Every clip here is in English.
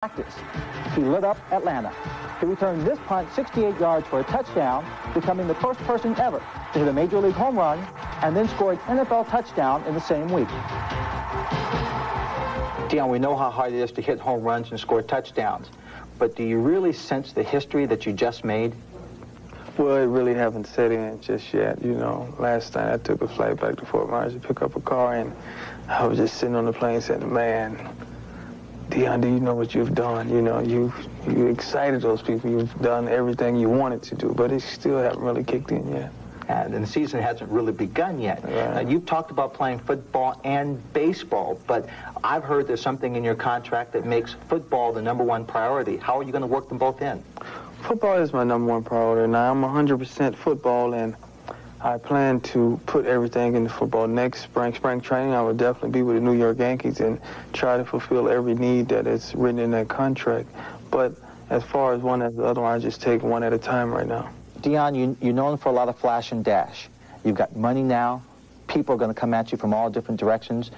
practice. He lit up Atlanta. He returned this punt 68 yards for a touchdown, becoming the first person ever to hit a major league home run, and then scored an NFL touchdown in the same week. Deion, we know how hard it is to hit home runs and score touchdowns, but do you really sense the history that you just made? Well, it really haven't set in just yet. You know, last night I took a flight back to Fort Myers to pick up a car, and I was just sitting on the plane saying, man, Deion, do you know what you've done? You know, you excited those people. You've done everything you wanted to do, but it still haven't really kicked in yet. And the season hasn't really begun yet. Right. You've talked about playing football and baseball, but I've heard there's something in your contract that makes football the #1 priority. How are you going to work them both in? Football is my #1 priority. Now, I'm 100% football, and I plan to put everything into football. Next spring training, I will definitely be with the New York Yankees and try to fulfill every need that is written in that contract. But as far as one as the other one, I just take one at a time right now. Deion, you're known for a lot of flash and dash. You've got money now. People are going to come at you from all different directions.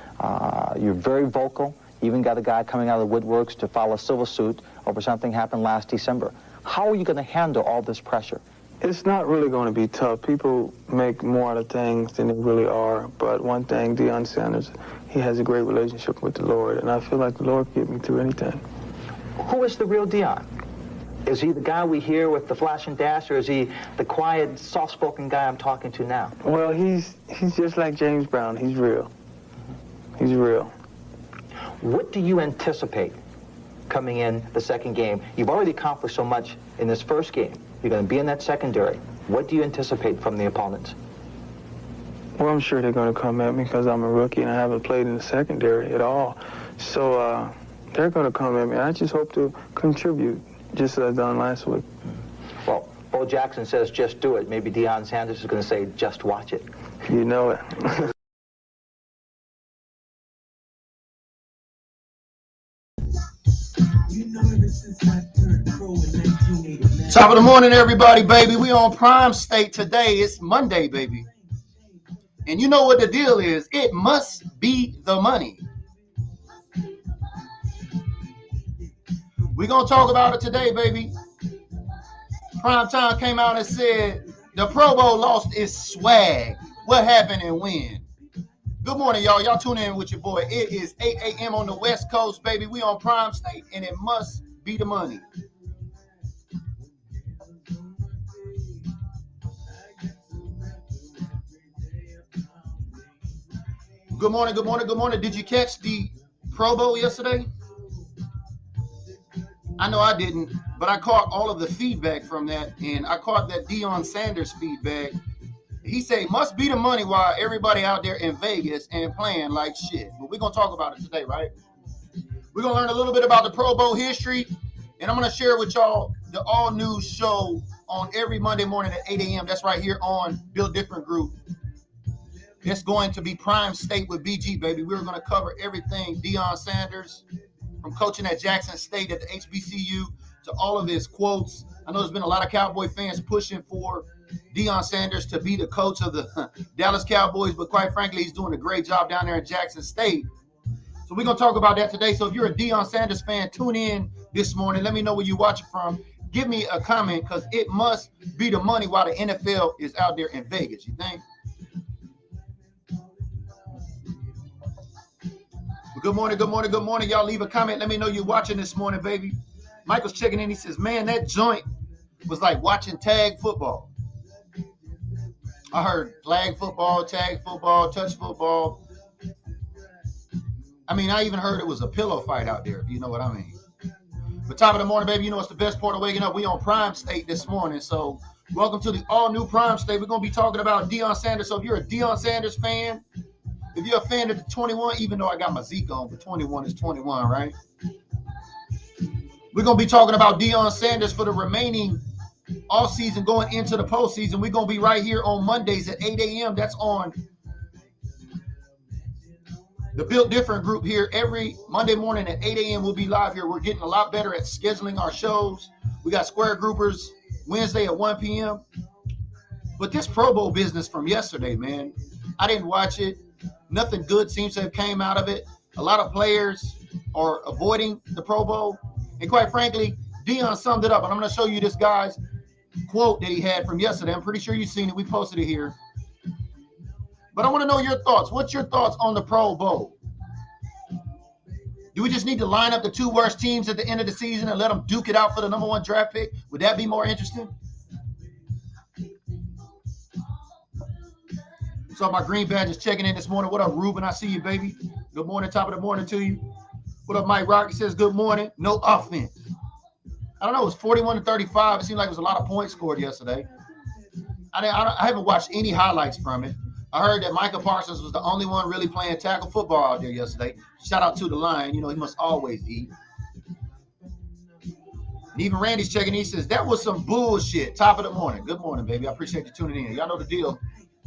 You're very vocal. You even got a guy coming out of the woodworks to file a civil suit over something happened last December. How are you going to handle all this pressure? It's not really going to be tough. People make more out of things than they really are. But one thing, Deion Sanders, he has a great relationship with the Lord, and I feel like the Lord can get me through anything. Who is the real Deion? Is he the guy we hear with the flash and dash, or is he the quiet, soft-spoken guy I'm talking to now? Well, he's just like James Brown. He's real. He's real. What do you anticipate coming in the second game? You've already accomplished so much in this first game. You're going to be in that secondary. What do you anticipate from the opponents? Well, I'm sure they're going to come at me because I'm a rookie and I haven't played in the secondary at all. So they're going to come at me. I just hope to contribute, just as I done last week. Well, Bo Jackson says, just do it. Maybe Deion Sanders is going to say, just watch it. You know it. Top of the morning, everybody, baby. We on Prime State today. It's Monday, baby. And you know what the deal is. It must be the money. We're going to talk about it today, baby. Prime Time came out and said the Pro Bowl lost its swag. What happened and when? Good morning, y'all. Y'all tune in with your boy. It is 8 a.m. on the West Coast, baby. We on Prime State, and it must be the money. Good morning, good morning, good morning. Did you catch the Pro Bowl yesterday? I know I didn't, but I caught all of the feedback from that, and I caught that Deion Sanders feedback. He said, must be the money while everybody out there in Vegas and playing like shit. But we're going to talk about it today, right? We're going to learn a little bit about the Pro Bowl history, and I'm going to share with y'all the all-new show on every Monday morning at 8 a.m. That's right here on Build Different Group. It's going to be Prime State with BG, baby. We're going to cover everything Deion Sanders, from coaching at Jackson State at the HBCU to all of his quotes. I know there's been a lot of Cowboy fans pushing for Deion Sanders to be the coach of the Dallas Cowboys, but quite frankly, he's doing a great job down there in Jackson State. So we're going to talk about that today. So if you're a Deion Sanders fan, tune in this morning. Let me know where you're watching from. Give me a comment, because it must be the money while the NFL is out there in Vegas, you think? Good morning, good morning, good morning. Y'all leave a comment. Let me know you're watching this morning, baby. Michael's checking in. He says, man, that joint was like watching tag football. I heard flag football, tag football, touch football. I mean, I even heard it was a pillow fight out there, if you know what I mean. But top of the morning, baby, you know it's the best part of waking up. We on Prime State this morning. So welcome to the all-new Prime State. We're going to be talking about Deion Sanders. So if you're a Deion Sanders fan, if you're a fan of the 21, even though I got my Zeke on, but 21 is 21, right? We're going to be talking about Deion Sanders for the remaining offseason going into the postseason. We're going to be right here on Mondays at 8 a.m. That's on the Built Different group here. Every Monday morning at 8 a.m. we'll be live here. We're getting a lot better at scheduling our shows. We got Square Groupers Wednesday at 1 p.m. But this Pro Bowl business from yesterday, man, I didn't watch it. Nothing good seems to have came out of it. A lot of players are avoiding the Pro Bowl. And quite frankly, Deion summed it up. And I'm going to show you this guy's quote that he had from yesterday. I'm pretty sure you've seen it. We posted it here. But I want to know your thoughts. What's your thoughts on the Pro Bowl? Do we just need to line up the 2 worst teams at the end of the season and let them duke it out for the #1 draft pick? Would that be more interesting? So my green badge is checking in this morning. What up, Ruben? I see you, baby. Good morning, top of the morning to you. What up, Mike Rock? He says good morning. No offense. I don't know. It was 41-35. It seemed like it was a lot of points scored yesterday. I haven't watched any highlights from it. I heard that Micah Parsons was the only one really playing tackle football out there yesterday. Shout out to the Lion. You know, he must always eat. And even Randy's checking in. He says, that was some bullshit. Top of the morning. Good morning, baby. I appreciate you tuning in. Y'all know the deal.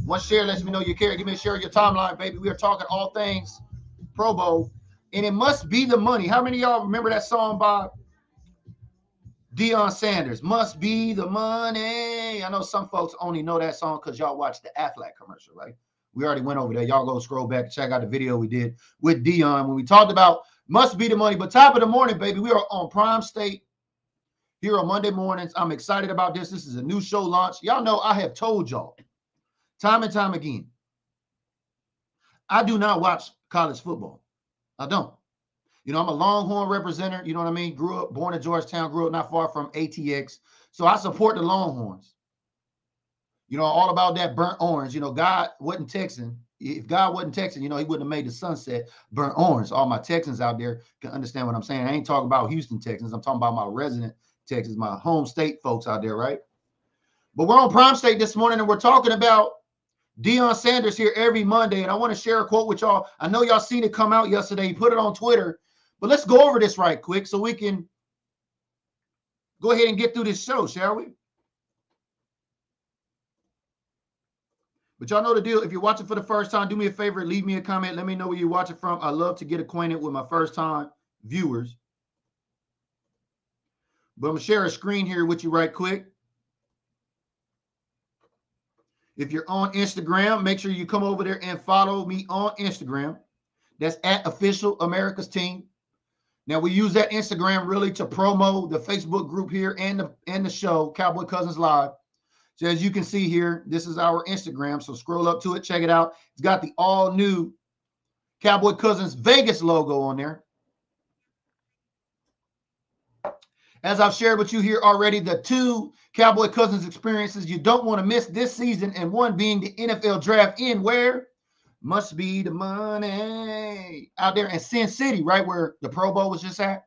One share lets me know you care. Give me a share of your timeline, baby. We are talking all things Pro Bowl. And it must be the money. How many of y'all remember that song by Deion Sanders? Must be the money. I know some folks only know that song because y'all watched the Aflac commercial, right? We already went over there. Y'all go scroll back and check out the video we did with Deion when we talked about must be the money. But top of the morning, baby, we are on Prime State here on Monday mornings. I'm excited about this. This is a new show launch. Y'all know I have told y'all time and time again, I do not watch college football. I don't. You know, I'm a Longhorn representative. You know what I mean? Grew up, born in Georgetown, grew up not far from ATX. So I support the Longhorns. You know, all about that burnt orange. You know, God wasn't Texan. If God wasn't Texan, you know, he wouldn't have made the sunset burnt orange. All my Texans out there can understand what I'm saying. I ain't talking about Houston Texans. I'm talking about my resident Texans, my home state folks out there, right? But we're on Prime State this morning, and we're talking about Deion Sanders here every Monday. And I want to share a quote with y'all. I know y'all seen it come out yesterday. He put it on Twitter. But let's go over this right quick so we can go ahead and get through this show, shall we? But y'all know the deal. If you're watching for the first time, do me a favor. Leave me a comment. Let me know where you're watching from. I love to get acquainted with my first-time viewers. But I'm going to share a screen here with you right quick. If you're on Instagram, make sure you come over there and follow me on Instagram. That's at Official America's Team. Now, we use that Instagram really to promo the Facebook group here and the show, Cowboy Cousins Live. So as you can see here, this is our Instagram. So scroll up to it, check it out. It's got the all-new Cowboy Cousins Vegas logo on there. As I've shared with you here already, the 2 Cowboy Cousins experiences you don't want to miss this season, and one being the NFL draft in where? Must be the money out there in Sin City, right where the Pro Bowl was just at.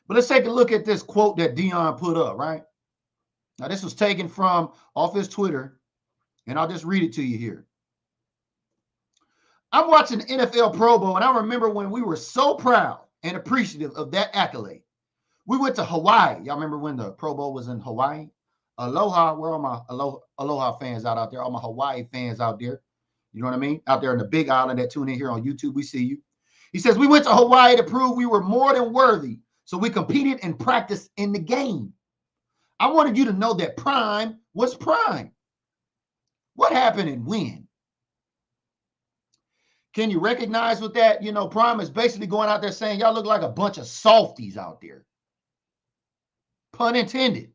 But let's take a look at this quote that Deion put up, right? Now, this was taken from off his Twitter, and I'll just read it to you here. I'm watching the NFL Pro Bowl, and I remember when we were so proud and appreciative of that accolade. We went to Hawaii. Y'all remember when the Pro Bowl was in Hawaii? Aloha, where are my Aloha fans out there? All my Hawaii fans out there. You know what I mean? Out there in the Big Island that tune in here on YouTube, we see you. He says, we went to Hawaii to prove we were more than worthy. So we competed and practiced in the game. I wanted you to know that prime was prime. What happened and when? Can you recognize with that? You know, prime is basically going out there saying, y'all look like a bunch of softies out there. Pun intended.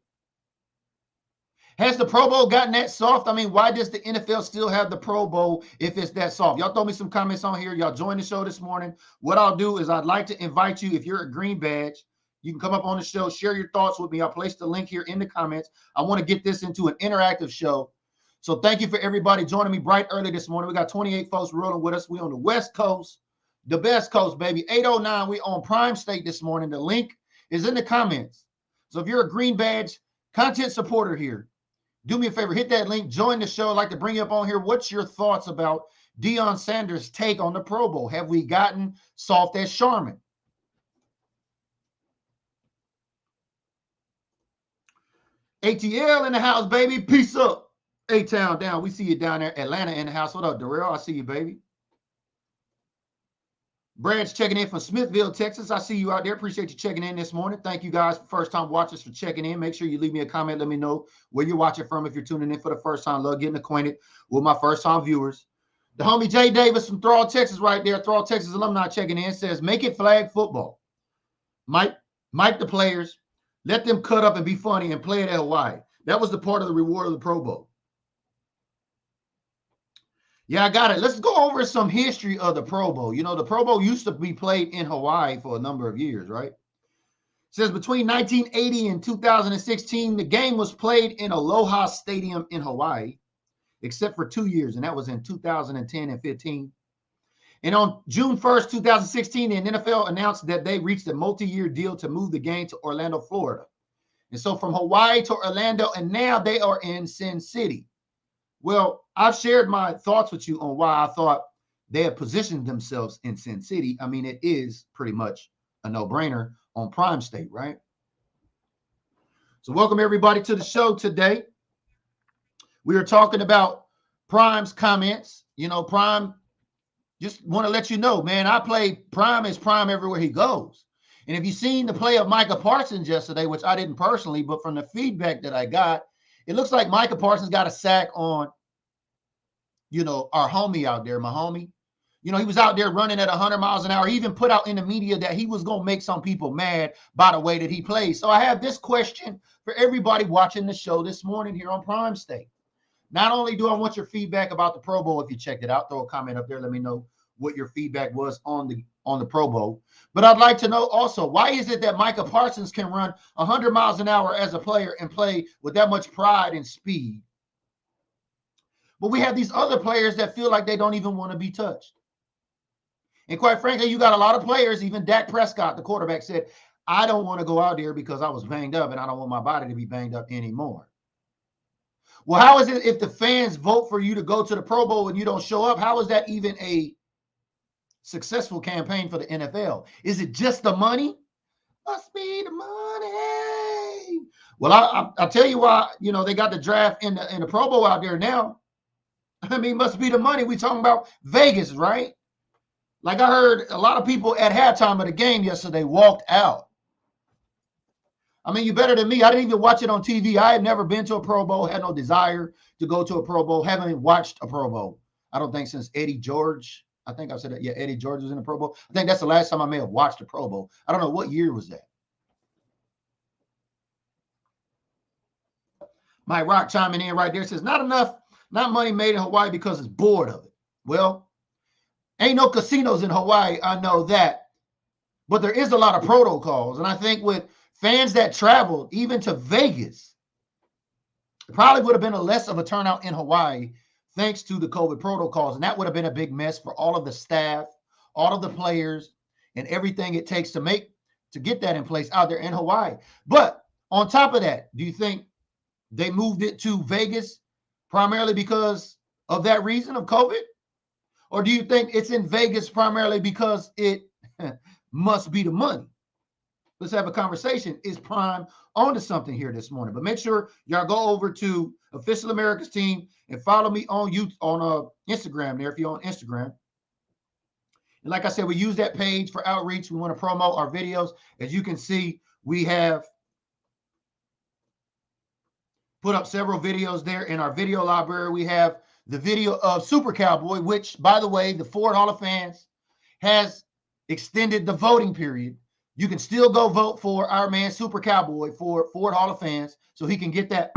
Has the Pro Bowl gotten that soft? I mean, why does the NFL still have the Pro Bowl if it's that soft? Y'all throw me some comments on here. Y'all join the show this morning. What I'll do is I'd like to invite you, if you're a green badge, you can come up on the show, share your thoughts with me. I'll place the link here in the comments. I want to get this into an interactive show. So thank you for everybody joining me bright early this morning. We got 28 folks rolling with us. We on the West Coast, the best coast, baby. 8:09, we on Prime State this morning. The link is in the comments. So if you're a green badge content supporter here, do me a favor, hit that link, join the show. I'd like to bring you up on here. What's your thoughts about Deion Sanders' take on the Pro Bowl? Have we gotten soft as Charmin? ATL in the house, baby. Peace up. A-Town down. We see you down there. Atlanta in the house. What up, Darrell? I see you, baby. Brad's checking in from Smithville, Texas. I see you out there. Appreciate you checking in this morning. Thank you guys, first-time watchers, for checking in. Make sure you leave me a comment. Let me know where you're watching from if you're tuning in for the first time. Love getting acquainted with my first-time viewers. The homie Jay Davis from Thrall, Texas right there. Thrall, Texas alumni checking in. Says, make it flag football. Mike the players, let them cut up and be funny and play it at Hawaii. That was the part of the reward of the Pro Bowl. Yeah, I got it. Let's go over some history of the Pro Bowl. You know, the Pro Bowl used to be played in Hawaii for a number of years, right? It says between 1980 and 2016, the game was played in Aloha Stadium in Hawaii, except for 2 years, and that was in 2010 and 15. And on June 1st, 2016, the NFL announced that they reached a multi-year deal to move the game to Orlando, Florida. And so from Hawaii to Orlando, and now they are in Sin City. Well, I've shared my thoughts with you on why I thought they have positioned themselves in Sin City. I mean, it is pretty much a no-brainer on Prime State, right? So welcome everybody to the show today. We are talking about Prime's comments. You know, Prime, just want to let you know, man, I play Prime is Prime everywhere he goes. And if you've seen the play of Micah Parsons yesterday, which I didn't personally, but from the feedback that I got, it looks like Micah Parsons got a sack on, you know, our homie out there, my homie. You know, he was out there running at 100 miles an hour. He even put out in the media that he was going to make some people mad by the way that he plays. So I have this question for everybody watching the show this morning here on Prime State. Not only do I want your feedback about the Pro Bowl, if you checked it out, throw a comment up there. Let me know what your feedback was on the Pro Bowl. But I'd like to know also, why is it that Micah Parsons can run 100 miles an hour as a player and play with that much pride and speed? But we have these other players that feel like they don't even want to be touched. And quite frankly, you got a lot of players, even Dak Prescott, the quarterback, said, I don't want to go out there because I was banged up and I don't want my body to be banged up anymore. Well, how is it if the fans vote for you to go to the Pro Bowl and you don't show up? How is that even a successful campaign for the NFL? Is it just the money? Must be the money. Well, I'll tell you why, you know, they got the draft in the Pro Bowl out there now. I mean, must be the money. We talking about Vegas, right? Like I heard a lot of people at halftime of the game yesterday walked out. I mean, you're better than me. I didn't even watch it on TV. I had never been to a Pro Bowl, had no desire to go to a Pro Bowl, haven't even watched a Pro Bowl. I don't think since Eddie George. I think I said that. Yeah, Eddie George was in the Pro Bowl. I think that's the last time I may have watched a Pro Bowl. I don't know what year was that. My Rock chiming in right there says, not money made in Hawaii because it's bored of it. Well, ain't no casinos in Hawaii, I know that. But there is a lot of protocols. And I think with fans that traveled, even to Vegas, it probably would have been a less of a turnout in Hawaii thanks to the COVID protocols. And that would have been a big mess for all of the staff, all of the players, and everything it takes to get that in place out there in Hawaii. But on top of that, do you think they moved it to Vegas primarily because of that reason of COVID? Or do you think it's in Vegas primarily because it must be the money? Let's have a conversation. Is Prime onto something here this morning? But make sure y'all go over to Official America's Team and follow me on Instagram there if you're on Instagram. And like I said, we use that page for outreach. We want to promote our videos. As you can see, we have put up several videos there in our video library. We have the video of Super Cowboy, which, by the way, the Ford Hall of Fans has extended the voting period. You can still go vote for our man Super Cowboy for Ford Hall of Fans so he can get that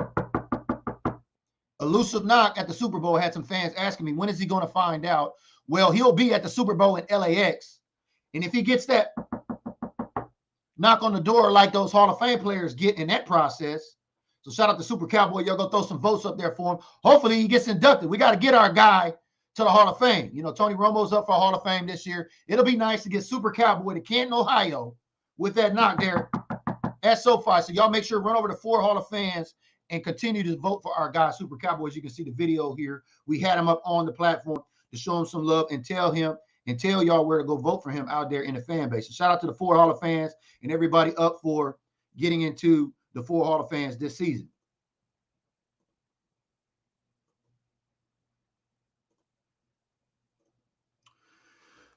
elusive knock at the Super Bowl. I had some fans asking me, when is he going to find out? Well, he'll be at the Super Bowl in LAX. And if he gets that knock on the door like those Hall of Fame players get in that process, so shout out to Super Cowboy. Y'all go throw some votes up there for him. Hopefully he gets inducted. We got to get our guy to the Hall of Fame. You know, Tony Romo's up for Hall of Fame this year. It'll be nice to get Super Cowboy to Canton, Ohio with that knock there at SoFi. So y'all make sure to run over to Ford Hall of Fans and continue to vote for our guy, Super Cowboy. As you can see the video here, we had him up on the platform to show him some love and tell y'all where to go vote for him out there in the fan base. So shout out to the Ford Hall of Fans and everybody up for getting into the Ford Hall of Fans this season.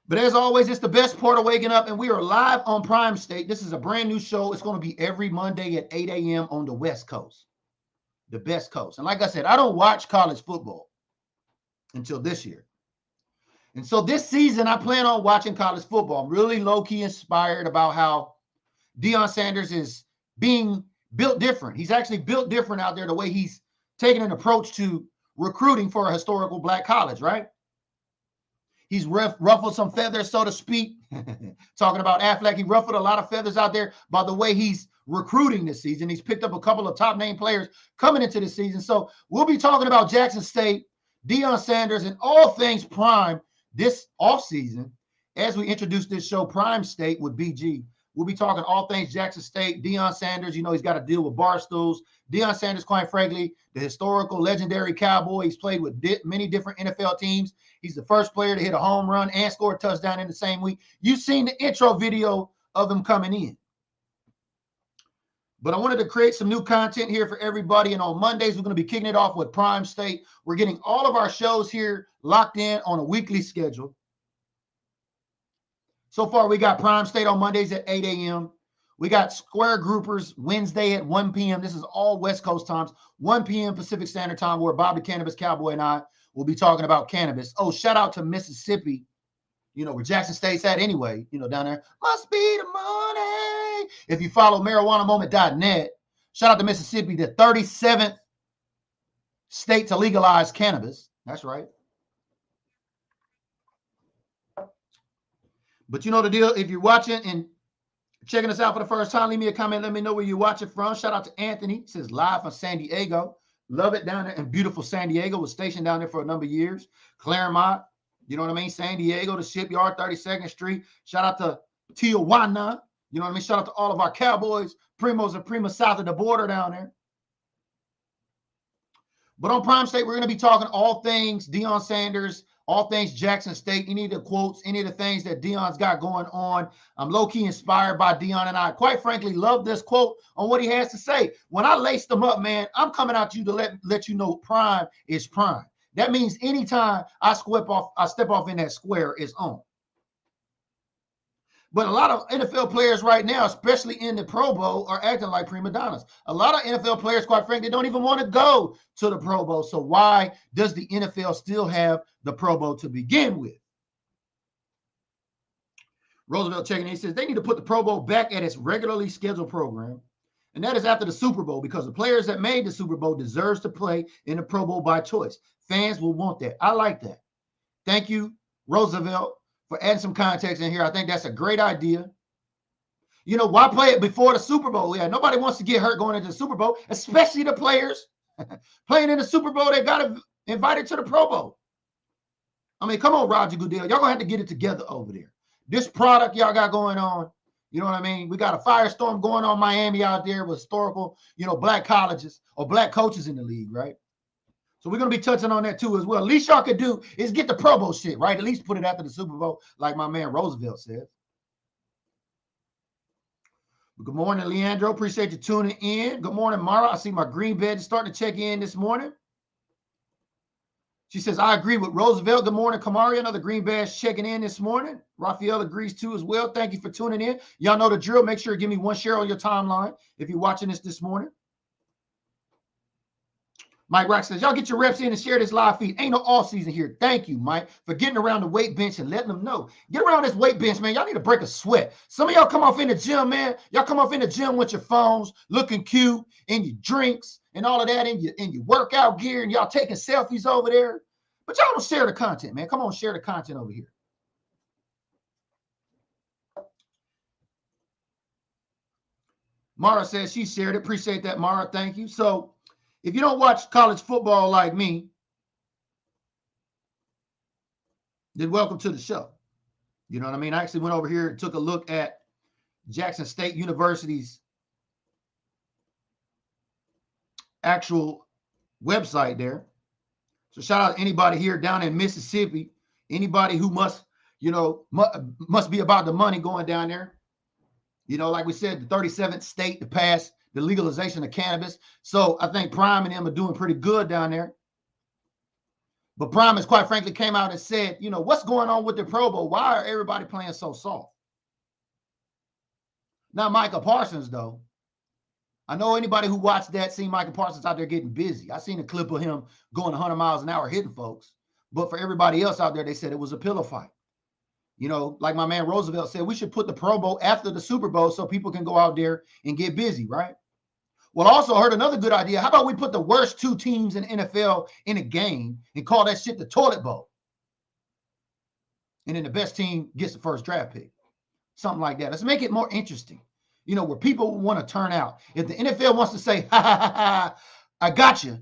But as always, it's the best part of waking up, and we are live on Prime State. This is a brand new show. It's going to be every Monday at 8 a.m. on the West Coast, the best coast. And like I said, I don't watch college football until this year. And so this season, I plan on watching college football. I'm really low-key inspired about how Deion Sanders is being built different. He's actually built different out there, the way he's taking an approach to recruiting for a historical black college, right? He's ruffled some feathers, so to speak. Talking about Affleck, he ruffled a lot of feathers out there by the way he's recruiting this season. He's picked up a couple of top name players coming into the season. So we'll be talking about Jackson State, Deion Sanders, and all things Prime this offseason as we introduce this show, Prime State with BG. We'll be talking all things Jackson State, Deion Sanders. You know, he's got to deal with bar stools. Deion Sanders, quite frankly, the historical, legendary Cowboy. He's played with many different NFL teams. He's the first player to hit a home run and score a touchdown in the same week. You've seen the intro video of him coming in. But I wanted to create some new content here for everybody. And on Mondays, we're going to be kicking it off with Prime State. We're getting all of our shows here locked in on a weekly schedule. So far, we got Prime State on Mondays at 8 a.m. We got Square Groupers Wednesday at 1 p.m. This is all West Coast times, 1 p.m. Pacific Standard Time, where Bob the Cannabis Cowboy and I will be talking about cannabis. Oh, shout out to Mississippi, you know, where Jackson State's at anyway, you know, down there. Must be the money. If you follow marijuanamoment.net, shout out to Mississippi, the 37th state to legalize cannabis. That's right. But you know the deal. If you're watching and checking us out for the first time, leave me a comment. Let me know where you're watching from. Shout out to Anthony. He says live from San Diego. Love it down there in beautiful San Diego. Was stationed down there for a number of years. Claremont, you know what I mean? San Diego, the Shipyard, 32nd Street. Shout out to Tijuana. You know what I mean? Shout out to all of our Cowboys, Primos and Primas south of the border down there. But on Prime State, we're going to be talking all things Deion Sanders, all things Jackson State, any of the quotes, any of the things that Deion's got going on. I'm low-key inspired by Deion, and I, quite frankly, love this quote on what he has to say. When I laced them up, man, I'm coming out to you to let you know Prime is Prime. That means anytime I step off in that square, it's on. But a lot of NFL players right now, especially in the Pro Bowl, are acting like prima donnas. A lot of NFL players, quite frankly, don't even want to go to the Pro Bowl. So why does the NFL still have the Pro Bowl to begin with? Roosevelt checking in, he says they need to put the Pro Bowl back at its regularly scheduled program. And that is after the Super Bowl, because the players that made the Super Bowl deserves to play in the Pro Bowl by choice. Fans will want that. I like that. Thank you, Roosevelt, for adding some context in here. I think that's a great idea. You know, why play it before the Super Bowl? Yeah, nobody wants to get hurt going into the Super Bowl, especially the players playing in the Super Bowl. They got invited to the Pro Bowl. I mean, come on, Roger Goodell. Y'all going to have to get it together over there. This product y'all got going on, you know what I mean? We got a firestorm going on in Miami out there with historical, you know, black colleges or black coaches in the league, right? So we're going to be touching on that too as well. At least y'all could do is get the Pro Bowl shit, right? At least put it after the Super Bowl, like my man Roosevelt said. Good morning, Leandro. Appreciate you tuning in. Good morning, Mara. I see my green bed is starting to check in this morning. She says, I agree with Roosevelt. Good morning, Kamari. Another green badge checking in this morning. Raphael agrees too as well. Thank you for tuning in. Y'all know the drill. Make sure to give me one share on your timeline if you're watching this morning. Mike Rock says, y'all get your reps in and share this live feed. Ain't no off season here. Thank you, Mike, for getting around the weight bench and letting them know. Get around this weight bench, man. Y'all need to break a sweat. Some of y'all come off in the gym, man. Y'all come off in the gym with your phones, looking cute, and your drinks and all of that in your workout gear, and y'all taking selfies over there. But y'all don't share the content, man. Come on, share the content over here. Mara says she shared it. Appreciate that, Mara. Thank you. So if you don't watch college football like me, then welcome to the show. You know what I mean? I actually went over here and took a look at Jackson State University's actual website there. So shout out to anybody here down in Mississippi, anybody who must be about the money going down there. You know, like we said, the 37th state to pass the legalization of cannabis. So I think Prime and them are doing pretty good down there. But Prime has quite frankly came out and said, you know, what's going on with the Pro Bowl? Why are everybody playing so soft? Now, Micah Parsons, though, I know anybody who watched that seen Micah Parsons out there getting busy. I seen a clip of him going 100 miles an hour hitting folks. But for everybody else out there, they said it was a pillow fight. You know, like my man Roosevelt said, we should put the Pro Bowl after the Super Bowl so people can go out there and get busy, right? Well, I also heard another good idea. How about we put the worst 2 teams in NFL in a game and call that shit the Toilet Bowl? And then the best team gets the first draft pick. Something like that. Let's make it more interesting, you know, where people want to turn out. If the NFL wants to say, ha, ha, ha, ha, I got you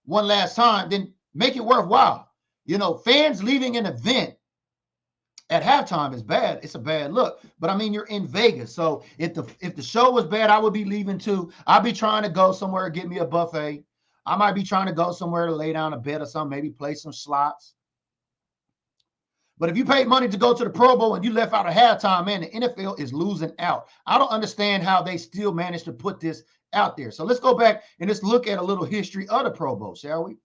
one last time, then make it worthwhile. You know, fans leaving an event at halftime is bad. It's a bad look. But I mean, you're in Vegas. So if the show was bad, I would be leaving too. I'd be trying to go somewhere, get me a buffet. I might be trying to go somewhere to lay down a bed or something, maybe play some slots. But if you paid money to go to the Pro Bowl and you left out a halftime, man, the NFL is losing out. I don't understand how they still managed to put this out there. So let's go back and let's look at a little history of the Pro Bowl, shall we?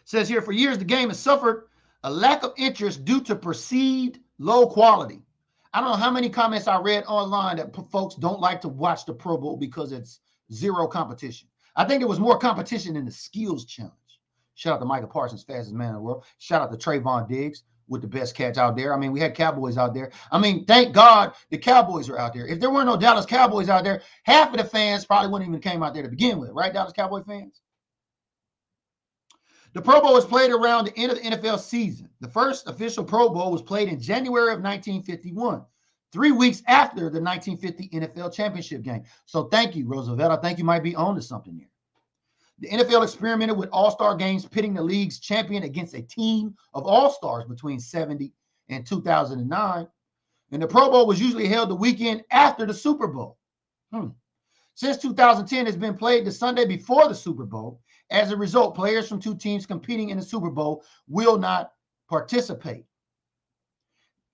It says here, for years, the game has suffered a lack of interest due to perceived low quality. I don't know how many comments I read online that folks don't like to watch the Pro Bowl because it's zero competition. I think there was more competition in the skills challenge. Shout out to Micah Parsons, fastest man in the world. Shout out to Trayvon Diggs with the best catch out there. I mean, we had Cowboys out there. I mean, thank God the Cowboys are out there. If there were no Dallas Cowboys out there, half of the fans probably wouldn't even came out there to begin with, right, Dallas Cowboy fans? The Pro Bowl was played around the end of the NFL season. The first official Pro Bowl was played in January of 1951, 3 weeks after the 1950 NFL championship game. So thank you, Roosevelt. I think you might be on to something here. The NFL experimented with all-star games, pitting the league's champion against a team of all-stars between 1970 and 2009. And the Pro Bowl was usually held the weekend after the Super Bowl. Since 2010, it's been played the Sunday before the Super Bowl. As a result, players from 2 teams competing in the Super Bowl will not participate.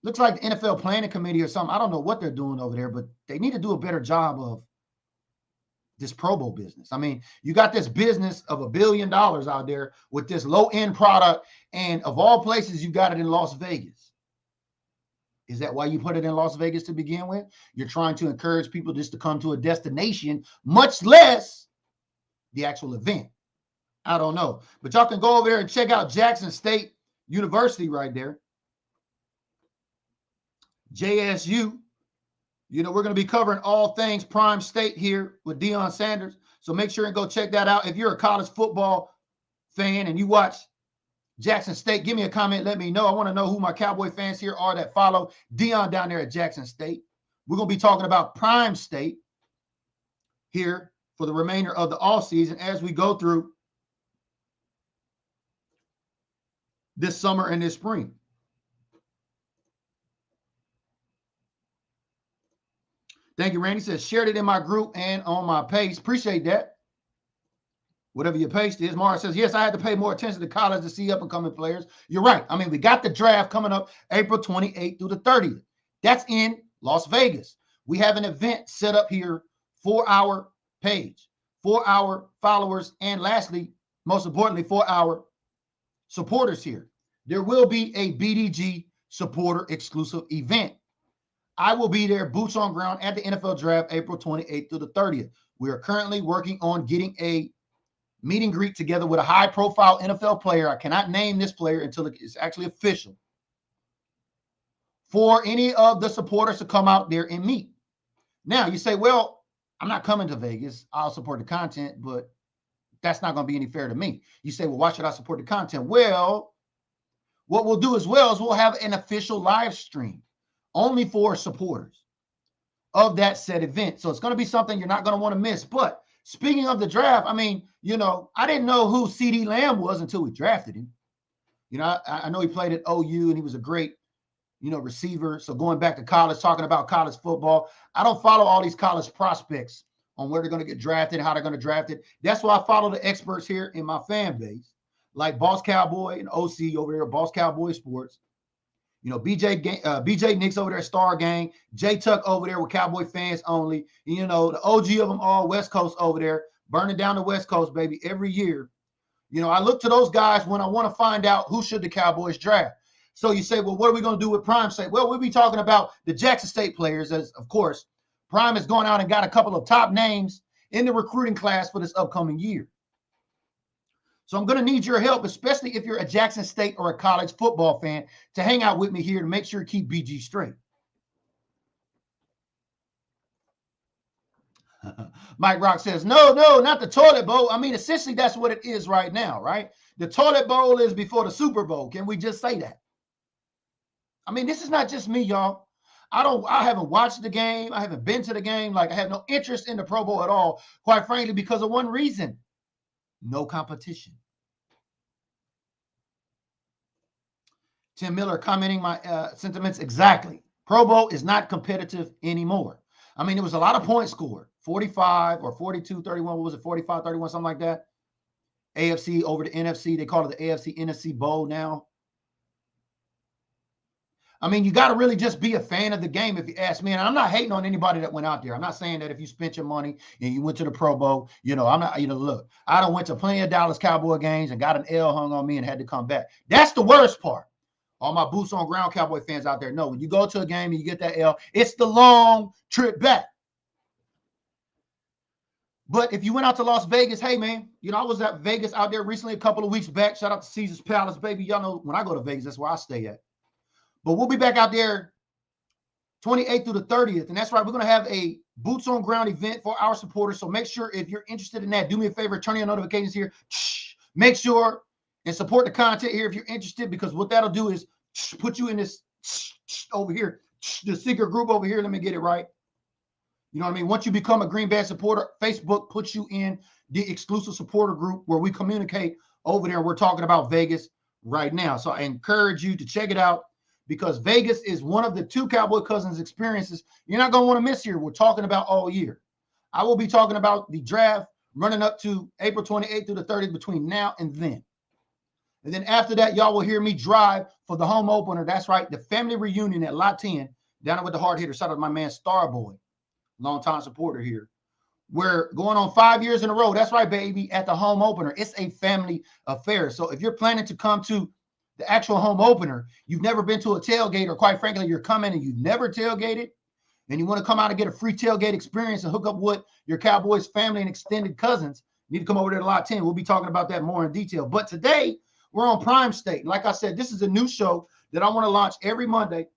Looks like the NFL Planning Committee or something. I don't know what they're doing over there, but they need to do a better job of this Pro Bowl business. I mean, you got this business of $1 billion out there with this low-end product, and of all places, you got it in Las Vegas. Is that why you put it in Las Vegas to begin with? You're trying to encourage people just to come to a destination, much less the actual event. I don't know. But y'all can go over there and check out Jackson State University right there. JSU. You know, we're going to be covering all things Prime State here with Deion Sanders. So make sure and go check that out. If you're a college football fan and you watch Jackson State, give me a comment. Let me know. I want to know who my Cowboy fans here are that follow Deion down there at Jackson State. We're going to be talking about Prime State here for the remainder of the offseason as we go through this summer and this spring. Thank you, Randy. Says, shared it in my group and on my page. Appreciate that. Whatever your page is. Mara says, yes, I had to pay more attention to college to see up-and-coming players. You're right. I mean, we got the draft coming up April 28th through the 30th. That's in Las Vegas. We have an event set up here for our page, for our followers, and lastly, most importantly, for our supporters here. There will be a BDG supporter exclusive event. I will be there, boots on ground at the NFL draft, April 28th through the 30th. We are currently working on getting a meet and greet together with a high-profile NFL player. I cannot name this player until it's actually official. For any of the supporters to come out there and meet. Now, you say, well, I'm not coming to Vegas. I'll support the content, but that's not going to be any fair to me. You say, well, why should I support the content? Well, what we'll do as well is we'll have an official live stream only for supporters of that said event. So it's going to be something you're not going to want to miss. But speaking of the draft, I mean, you know, I didn't know who CeeDee Lamb was until we drafted him. You know, I know he played at OU and he was a great, you know, receiver. So going back to college, talking about college football, I don't follow all these college prospects on where they're going to get drafted, how they're going to draft it. That's why I follow the experts here in my fan base, like Boss Cowboy and OC over there, Boss Cowboy Sports. You know, BJ Nix over there, Star Gang, J Tuck over there with Cowboy fans only. And, you know, the OG of them all, West Coast over there, burning down the West Coast, baby, every year. You know, I look to those guys when I want to find out who should the Cowboys draft. So you say, well, what are we going to do with Prime State? Well, we'll be talking about the Jackson State players, as of course, Prime has gone out and got a couple of top names in the recruiting class for this upcoming year. So I'm going to need your help, especially if you're a Jackson State or a college football fan, to hang out with me here to make sure to keep BG straight. Mike Rock says, no, not the toilet bowl. I mean, essentially, that's what it is right now, right? The toilet bowl is before the Super Bowl. Can we just say that? I mean, this is not just me, y'all. I haven't watched the game. I haven't been to the game. Like, I have no interest in the Pro Bowl at all, quite frankly, because of one reason: no competition. Tim Miller commenting my sentiments exactly. Pro Bowl is not competitive anymore. I mean, there was a lot of points scored, 45 or 42, 31. What was it, 45, 31, something like that? AFC over the NFC. They call it the AFC NFC Bowl now. I mean, you got to really just be a fan of the game, if you ask me. And I'm not hating on anybody that went out there. I'm not saying that if you spent your money and you went to the Pro Bowl, I'm not, look, I done went to plenty of Dallas Cowboy games and got an L hung on me and had to come back. That's the worst part. All my boots on ground Cowboy fans out there know when you go to a game and you get that L, it's the long trip back. But if you went out to Las Vegas, hey, man, I was at Vegas out there recently a couple of weeks back. Shout out to Caesar's Palace, baby. Y'all know when I go to Vegas, that's where I stay at. But we'll be back out there 28th through the 30th. And that's right, we're going to have a boots on ground event for our supporters. So make sure if you're interested in that, do me a favor, turn on your notifications here. Make sure and support the content here if you're interested, because what that'll do is put you in this over here, the secret group over here. Let me get it right. You know what I mean? Once you become a Green Bay supporter, Facebook puts you in the exclusive supporter group where we communicate over there. We're talking about Vegas right now. So I encourage you to check it out, because Vegas is one of the two Cowboy Cousins experiences you're not going to want to miss here. We're talking about all year. I will be talking about the draft running up to April 28th through the 30th between now and then. And then after that, y'all will hear me drive for the home opener. That's right, the family reunion at Lot 10, down with the hard hitter. Shout out to my man Starboy, longtime supporter here. We're going on 5 years in a row. That's right, baby, at the home opener. It's a family affair. So if you're planning to come to the actual home opener, you've never been to a tailgate, or quite frankly, you're coming and you've never tailgated, and you want to come out and get a free tailgate experience and hook up with your Cowboys family and extended cousins, you need to come over there to Lot 10. We'll be talking about that more in detail. But today, we're on Prime State. Like I said, this is a new show that I want to launch every Monday.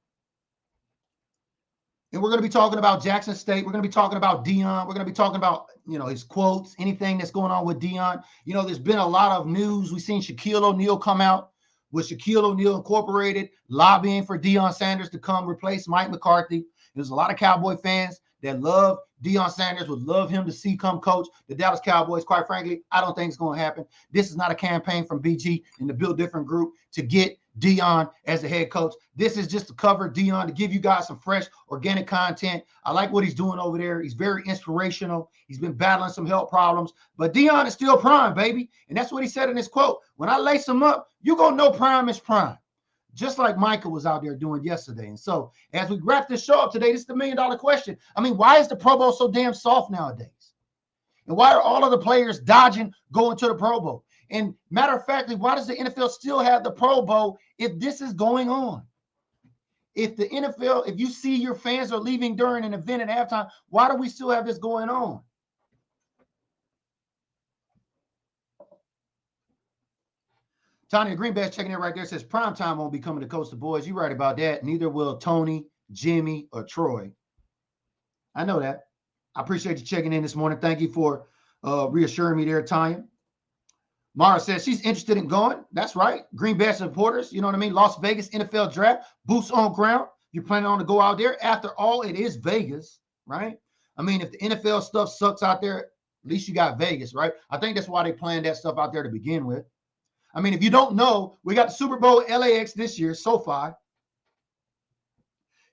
And we're going to be talking about Jackson State. We're going to be talking about Deion. We're going to be talking about, his quotes, anything that's going on with Deion. There's been a lot of news. We've seen Shaquille O'Neal come out with Shaquille O'Neal Incorporated lobbying for Deion Sanders to come replace Mike McCarthy. There's a lot of Cowboy fans that love Deion Sanders, would love him to see come coach the Dallas Cowboys. Quite frankly, I don't think it's going to happen. This is not a campaign from BG and the Build Different group to get Deion as the head coach. This is just to cover Deion, to give you guys some fresh, organic content. I like what he's doing over there. He's very inspirational. He's been battling some health problems, but Deion is still prime, baby. And that's what he said in his quote. When I lace him up, you're going to know prime is prime. Just like Micah was out there doing yesterday. And so as we wrap this show up today, this is the $1 million question. I mean, why is the Pro Bowl so damn soft nowadays? And why are all of the players dodging going to the Pro Bowl? And matter of fact, why does the NFL still have the Pro Bowl if this is going on? If the NFL, if you see your fans are leaving during an event at halftime, why do we still have this going on? Tanya Greenback checking in right there, says Primetime won't be coming to coach the boys. You're right about that. Neither will Tony, Jimmy, or Troy. I know that. I appreciate you checking in this morning. Thank you for reassuring me there, Tanya. Mara says she's interested in going. That's right. Green Bay supporters, you know what I mean? Las Vegas NFL draft, boots on ground. You're planning on to go out there. After all, it is Vegas, right? I mean, if the NFL stuff sucks out there, at least you got Vegas, right? I think that's why they planned that stuff out there to begin with. I mean, if you don't know, we got the Super Bowl LAX this year, SoFi.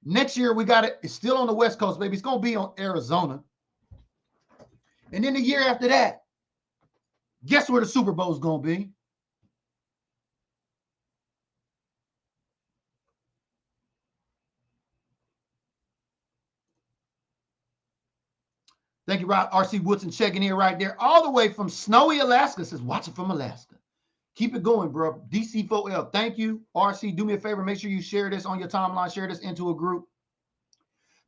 Next year, we got it. It's still on the West Coast, baby. It's going to be on Arizona. And then the year after that, guess where the Super Bowl is going to be? Thank you, R.C. Woodson, checking in right there. All the way from snowy Alaska. Says, watching from Alaska. Keep it going, bro. DC4L, thank you. RC, do me a favor. Make sure you share this on your timeline. Share this into a group.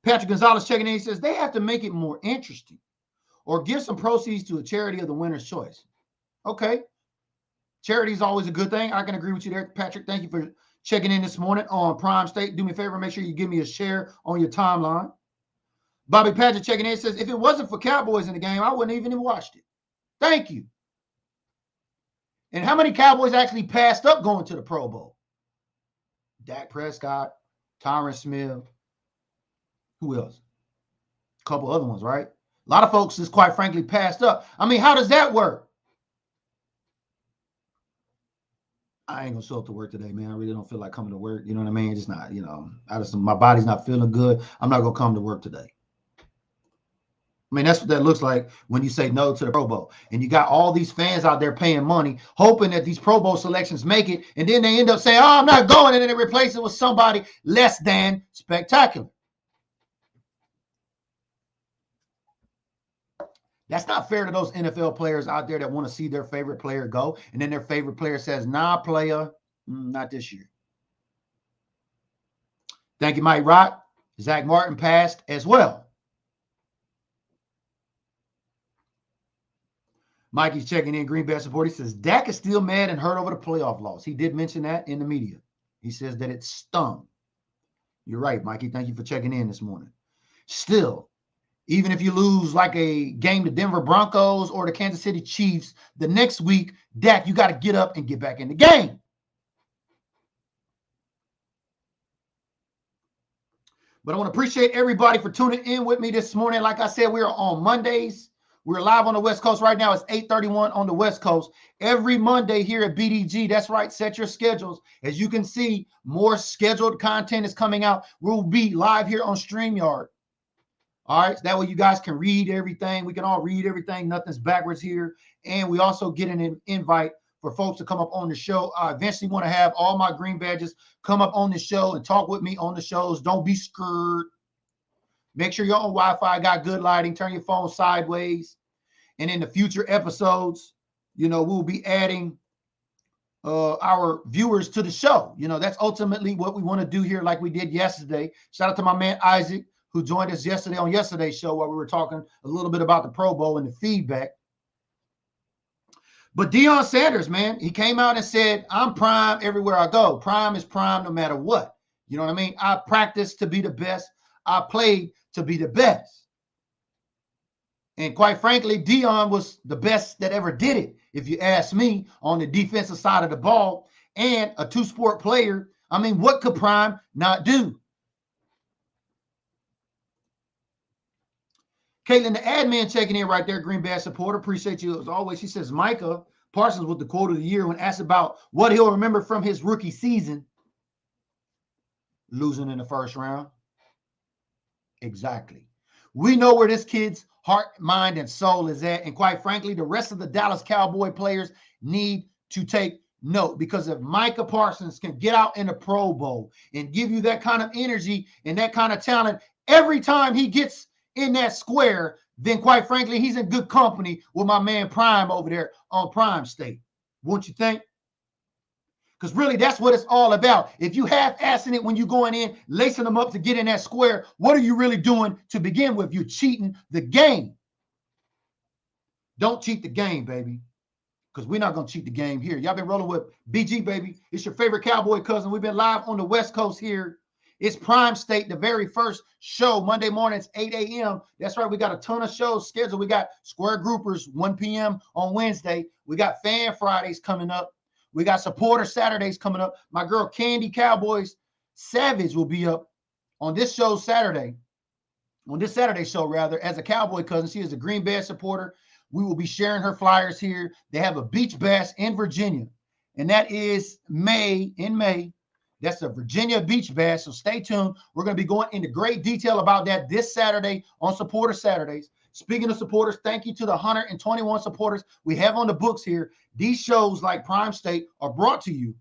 Patrick Gonzalez checking in. He says they have to make it more interesting or give some proceeds to a charity of the winner's choice. Okay. Charity is always a good thing. I can agree with you there, Patrick. Thank you for checking in this morning on Prime State. Do me a favor. Make sure you give me a share on your timeline. Bobby Patrick checking in says, if it wasn't for Cowboys in the game, I wouldn't even have watched it. Thank you. And how many Cowboys actually passed up going to the Pro Bowl? Dak Prescott, Tyron Smith. Who else? A couple other ones, right? A lot of folks just quite frankly passed up. I mean, how does that work? I ain't gonna show up to work today, man. I really don't feel like coming to work. You know what I mean? It's not, my body's not feeling good. I'm not gonna come to work today. I mean, that's what that looks like when you say no to the Pro Bowl. And you got all these fans out there paying money, hoping that these Pro Bowl selections make it, and then they end up saying, oh, I'm not going, and then they replace it with somebody less than spectacular. That's not fair to those NFL players out there that want to see their favorite player go, and then their favorite player says, nah, player, not this year. Thank you, Mike Rock. Zach Martin passed as well. Mikey's checking in, Green Bay support. He says, Dak is still mad and hurt over the playoff loss. He did mention that in the media. He says that it stung. You're right, Mikey. Thank you for checking in this morning. Still, even if you lose like a game to Denver Broncos or the Kansas City Chiefs, the next week, Dak, you got to get up and get back in the game. But I want to appreciate everybody for tuning in with me this morning. Like I said, we are on Mondays. We're live on the West Coast right now. It's 8:31 on the West Coast. Every Monday here at BDG, that's right, set your schedules. As you can see, more scheduled content is coming out. We'll be live here on StreamYard. All right, so that way you guys can read everything. We can all read everything. Nothing's backwards here. And we also get an invite for folks to come up on the show. I eventually want to have all my green badges come up on the show and talk with me on the shows. Don't be scared. Make sure you're on Wi-Fi, got good lighting, turn your phone sideways. And in the future episodes, we'll be adding our viewers to the show. That's ultimately what we want to do here like we did yesterday. Shout out to my man Isaac, who joined us yesterday on yesterday's show while we were talking a little bit about the Pro Bowl and the feedback. But Deion Sanders, man, he came out and said, I'm prime everywhere I go. Prime is prime no matter what. You know what I mean? I practiced to be the best. I played to be the best. And quite frankly, Deion was the best that ever did it, if you ask me, on the defensive side of the ball, and a two-sport player. I mean, what could Prime not do? Caitlin, the admin, checking in right there, Green Bay supporter. Appreciate you as always. She says, Micah Parsons with the quote of the year when asked about what he'll remember from his rookie season. Losing in the first round. Exactly. We know where this kid's heart, mind, and soul is at. And quite frankly, the rest of the Dallas Cowboy players need to take note, because if Micah Parsons can get out in the Pro Bowl and give you that kind of energy and that kind of talent every time he gets in that square, then quite frankly, he's in good company with my man Prime over there on Prime State. Won't you think? Because really, that's what it's all about. If you half-assing it when you're going in, lacing them up to get in that square, what are you really doing to begin with? You're cheating the game. Don't cheat the game, baby, because we're not going to cheat the game here. Y'all been rolling with BG, baby. It's your favorite Cowboy cousin. We've been live on the West Coast here. It's Prime State, the very first show, Monday mornings, 8 a.m. That's right. We got a ton of shows scheduled. We got Square Groupers, 1 p.m. on Wednesday. We got Fan Fridays coming up. We got Supporter Saturdays coming up. My girl Candy Cowboys Savage will be up on this show Saturday. On this Saturday show, rather, as a Cowboy cousin. She is a Green Bay supporter. We will be sharing her flyers here. They have a beach bash in Virginia, and that is in May. That's a Virginia Beach Bash, so stay tuned. We're going to be going into great detail about that this Saturday on Supporter Saturdays. Speaking of supporters, thank you to the 121 supporters we have on the books here. These shows like Prime State are brought to you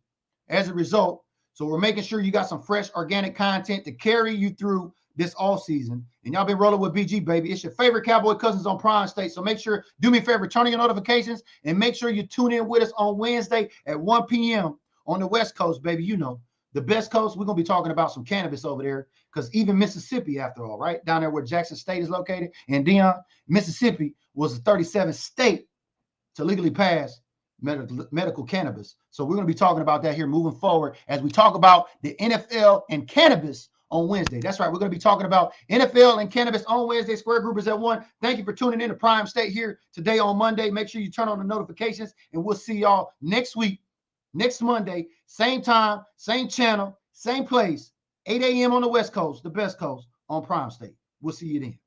as a result. So we're making sure you got some fresh organic content to carry you through this all season. And y'all been rolling with BG, baby. It's your favorite Cowboy Cousins on Prime State. So make sure, do me a favor, turn on your notifications and make sure you tune in with us on Wednesday at 1 p.m. on the West Coast, baby. You know, the best coast. We're going to be talking about some cannabis over there because even Mississippi, after all, right? Down there where Jackson State is located and Deion, Mississippi was the 37th state to legally pass medical cannabis. So we're going to be talking about that here moving forward as we talk about the NFL and cannabis on Wednesday. That's right. We're going to be talking about NFL and cannabis on Wednesday. Square Group is at 1. Thank you for tuning in to Prime State here today on Monday. Make sure you turn on the notifications, and we'll see y'all next week, next Monday, same time, same channel, same place, 8 a.m. on the West Coast, the best coast on Prime State. We'll see you then.